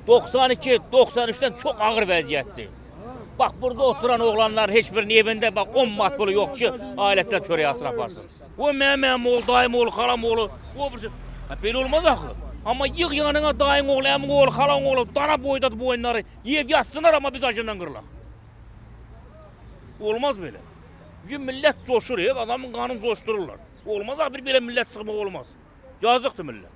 92, 93'dən çox ağır vəziyyətdir. Bax, burada oturan oğlanlar heç birinin evində bax 10 mat pulu yox ki, ailəsinə çörək alsın aparsın. O mənim oğlu, dayım oğlu, xalam oğlu, o birisi. Belə olmaz axı. Amma yığ yanına dayın oğlu, əmin oğlu, xalan oğlu, dana boydadır bu oyunları. Yev yatsınlar amma biz acından qırılaq. Olmaz belə. Bugün millət coşur, adamın qanını coşdururlar. Olmaz axı, bir belə millət sıxmaq olmaz. Yazıqdır millət.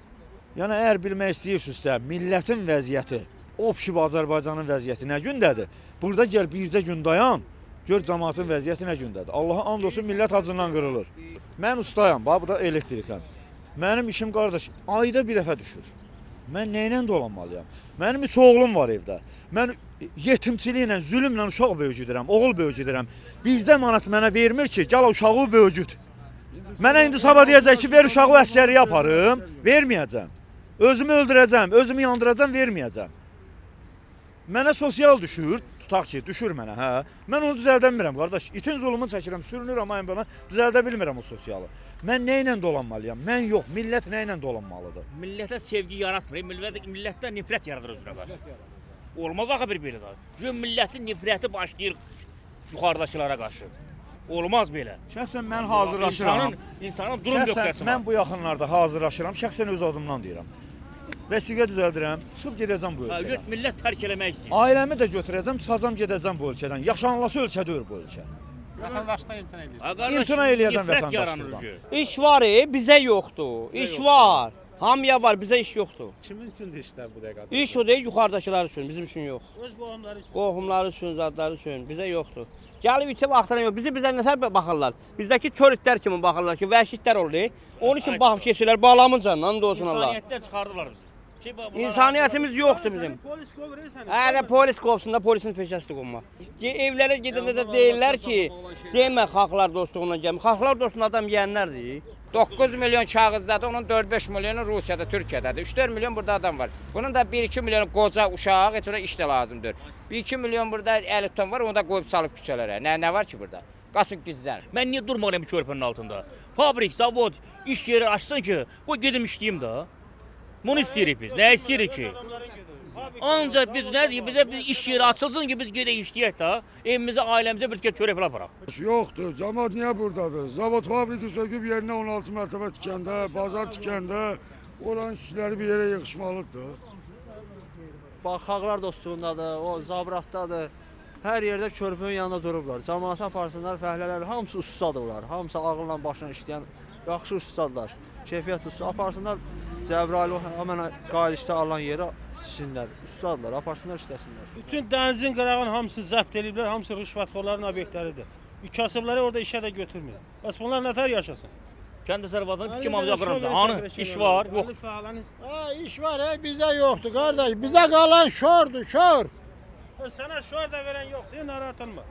Yəni, əgər bilmək istəyirsinizsə, millətin vəziyyəti, obşib Azərbaycanın vəziyyəti nə gündədir? Burada gəl bircə gün dayan, gör cəmaatın vəziyyəti nə gündədir. Allaha and olsun, millət acından qırılır. Mən ustayam, bax, bu da elektrikən. Mənim işim qardaş, ayda bir dəfə düşür. Mən nəylə dolanmalıyam? Mənim 3 oğlum var evdə. Mən yetimçiliklə, zülümlə uşaq böyücüdürəm, oğul böyücüdürəm. Bircə manat mənə vermir ki, gəl uşağı böyücüd. Mənə indi sabah deyəcək ki, ver uşağı əsgəriyə aparım, verməyəcəm. Özümü öldürəcəm, özümü yandıracam, verməyəcəm. Mənə sosial düşür, tutaq ki, düşür mənə, hə. Mən onu düzəldə bilmirəm, qardaş. İtin zulmunu çəkirəm, sürünürəm ayın bana, düzəldə bilmirəm o sosialı. Mən nə ilə dolanmalıyam? Mən yox, millət nə ilə dolanmalıdır? Millətə sevgi yaratmır, millətdə nifrət yaradır özünə qarşı. Olmaz axı bir belə də. Gün millətin nifrəti başlayır yuxarıdakılara qarşı. Olmaz belə. Şəxsən mən hazırlaşıram. İnsanın durum nöqtəsi var. Mən bu yaxınlarda hazırlaşıram, şəxsən öz adımdan deyirəm. Vəsiqə düzəldirəm, çıxıb gedəcəm bu ölkədən. Millət tərk eləmək istəyir. Ailəmi də götürəcəm, çıxacam gedəcəm bu ölkədən. Yaşanılası ölkə deyil bu ölkə. Vətəndaşdan imtina edirsən. İmtina eləyəcəm vətəndaşlardan. İş var, bizə yoxdur. İş var. Hamıya var, bizə iş yoxdur. Kimin üçündür işlər bu dəqiqə? İş o deyil, yuxarıdakılar üçün, bizim üçün yox. Öz qohumları üçün. Qohumları üçün, zadları üçün, bizə yoxdur. Gəlib içib axtaran yox, bizə nətər baxırlar. Bizdəki kör itlər kimi baxırlar ki, vəhşi itlər olur. Onun üçün baxıb keçirlər, bağlamın canından, olsun Allah. İnsaniyyətdən çıxardılar bizi. İnsaniyyətimiz yoxdur bizim. Polis qovur sən. Hələ polis qovsun da, polisin peşəsidir qovmaq. Evlərə gedəndə də deyirlər ki, demə xalqlar dostluğundan gəlmir. Xalqlar dostluğundan adam yeyənlərdir. 9 milyon kağızdadır, onun 4-5 milyonu Rusiyada, Türkiyədadır. 3-4 milyon burada adam var. Bunun da 1-2 milyon qoca uşaq, heç ona iş də lazımdır. 1-2 milyon burada 50 ton var, onu da qoyub salıb küçələrə. Nə var ki burada? Qaçıb gizlənir. Mən niyə durmalıyam bir körpənin altında? Fabrik, zavod, iş yeri açsın ki, bu gedim işləyim də. Bunu istəyirik biz. Nə istəyirik ki? Ancaq biz nə deyik, bizə bir iş yeri açılsın ki, biz gedək işləyək də, evimizə, ailəmizə bir çörək aparaq. Yoxdur, cəmaət niyə buradadır? Zavod fabriki söküb yerinə 16 mərtəbə tikəndə, bazar tikəndə, olan kişiləri bir yerə yığışmalıdır. Bax, xalqlar dostluğundadır, o zabratdadır. Hər yerdə körpünün yanında durublar. Cəmaata aparsınlar, fəhlələr, hamısı ustadırlar. Hamısı ağılla başına işləyən, yaxşı ustadlar. Keyfiyyət usta aparsınlar, Cəbrayıl həmən qayıdışda alan yerə içsinlər. Ustadlar, aparsınlar, işləsinlər. Bütün dənizin qırağının hamısı zəbt ediblər, hamısı rüşvətxorların obyektləridir. Kasıbları orada işə də götürmür. Bəs bunlar nətər yaşasın? Kənd təsərrüfatının kim alacaq qırmızı? Anı, iş var, yox. İş var, bizdə yoxdur qardaş. Bizə qalan şordur, şor. Sənə şor da verən yoxdur, narahat olma.